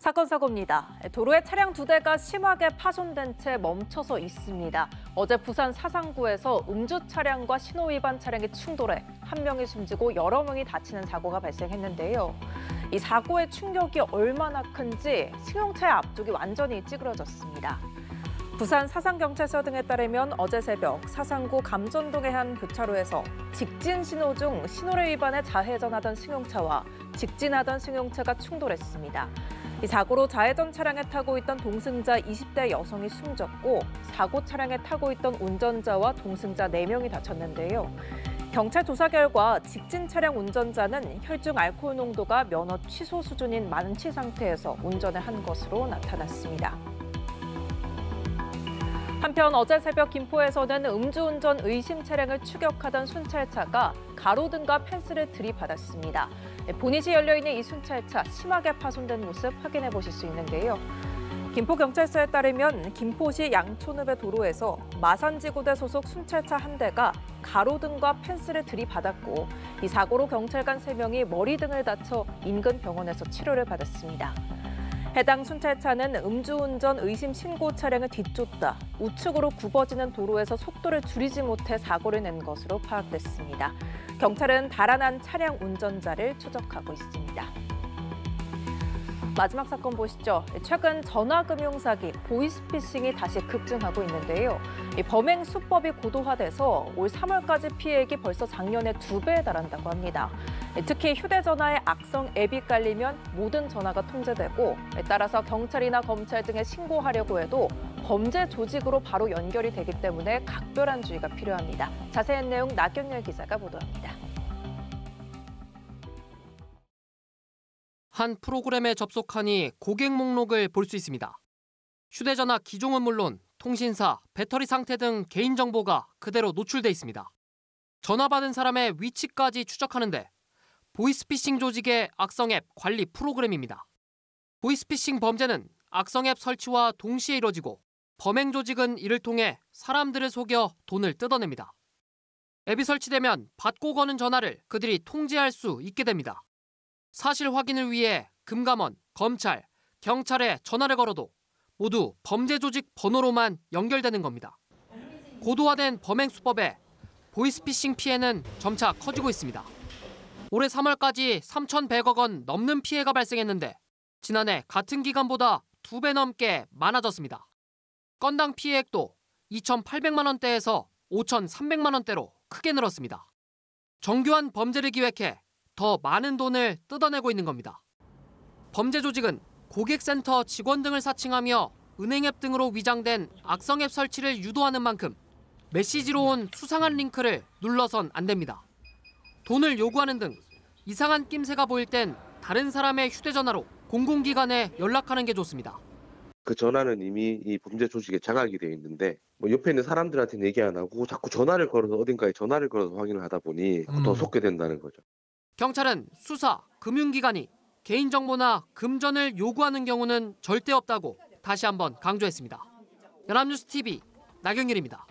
사건 사고입니다. 도로에 차량 2대가 심하게 파손된 채 멈춰서 있습니다. 어제 부산 사상구에서 음주 차량과 신호위반 차량이 충돌해 한 명이 숨지고 여러 명이 다치는 사고가 발생했는데요. 이 사고의 충격이 얼마나 큰지 승용차의 앞쪽이 완전히 찌그러졌습니다. 부산 사상경찰서 등에 따르면 어제 새벽 사상구 감전동의 한 교차로에서 직진 신호 중 신호를 위반해 좌회전하던 승용차와 직진하던 승용차가 충돌했습니다. 이 사고로 좌회전 차량에 타고 있던 동승자 20대 여성이 숨졌고 사고 차량에 타고 있던 운전자와 동승자 4명이 다쳤는데요. 경찰 조사 결과 직진 차량 운전자는 혈중 알코올 농도가 면허 취소 수준인 만취 상태에서 운전을 한 것으로 나타났습니다. 한편 어제 새벽 김포에서는 음주운전 의심 차량을 추격하던 순찰차가 가로등과 펜스를 들이받았습니다. 보닛이 열려있는 이 순찰차 심하게 파손된 모습 확인해 보실 수 있는데요. 김포경찰서에 따르면 김포시 양촌읍의 도로에서 마산지구대 소속 순찰차 한 대가 가로등과 펜스를 들이받았고 이 사고로 경찰관 3명이 머리 등을 다쳐 인근 병원에서 치료를 받았습니다. 해당 순찰차는 음주운전 의심 신고 차량을 뒤쫓다 우측으로 굽어지는 도로에서 속도를 줄이지 못해 사고를 낸 것으로 파악됐습니다. 경찰은 달아난 차량 운전자를 추적하고 있습니다. 마지막 사건 보시죠. 최근 전화금융사기, 보이스피싱이 다시 급증하고 있는데요. 이 범행 수법이 고도화돼서 올 3월까지 피해액이 벌써 작년의 2배에 달한다고 합니다. 특히 휴대전화에 악성 앱이 깔리면 모든 전화가 통제되고 따라서 경찰이나 검찰 등에 신고하려고 해도 범죄 조직으로 바로 연결이 되기 때문에 각별한 주의가 필요합니다. 자세한 내용 나경열 기자가 보도합니다. 한 프로그램에 접속하니 고객 목록을 볼 수 있습니다. 휴대전화 기종은 물론 통신사, 배터리 상태 등 개인정보가 그대로 노출돼 있습니다. 전화 받은 사람의 위치까지 추적하는데 보이스피싱 조직의 악성앱 관리 프로그램입니다. 보이스피싱 범죄는 악성앱 설치와 동시에 이뤄지고 범행 조직은 이를 통해 사람들을 속여 돈을 뜯어냅니다. 앱이 설치되면 받고 거는 전화를 그들이 통제할 수 있게 됩니다. 사실 확인을 위해 금감원, 검찰, 경찰에 전화를 걸어도 모두 범죄 조직 번호로만 연결되는 겁니다. 고도화된 범행 수법에 보이스피싱 피해는 점차 커지고 있습니다. 올해 3월까지 3,100억 원 넘는 피해가 발생했는데 지난해 같은 기간보다 2배 넘게 많아졌습니다. 건당 피해액도 2,800만 원대에서 5,300만 원대로 크게 늘었습니다. 정교한 범죄를 기획해 더 많은 돈을 뜯어내고 있는 겁니다. 범죄 조직은 고객센터 직원 등을 사칭하며 은행앱 등으로 위장된 악성앱 설치를 유도하는 만큼 메시지로 온 수상한 링크를 눌러선 안 됩니다. 돈을 요구하는 등 이상한 낌새가 보일 땐 다른 사람의 휴대전화로 공공기관에 연락하는 게 좋습니다. 그 전화는 이미 이 범죄 조직에 장악이 되어 있는데 옆에 있는 사람들한테는 얘기 안 하고 자꾸 전화를 걸어서 어딘가에 전화를 걸어서 확인을 하다 보니 더 속게 된다는 거죠. 경찰은 수사, 금융기관이 개인정보나 금전을 요구하는 경우는 절대 없다고 다시 한번 강조했습니다. 연합뉴스 TV 나경일입니다.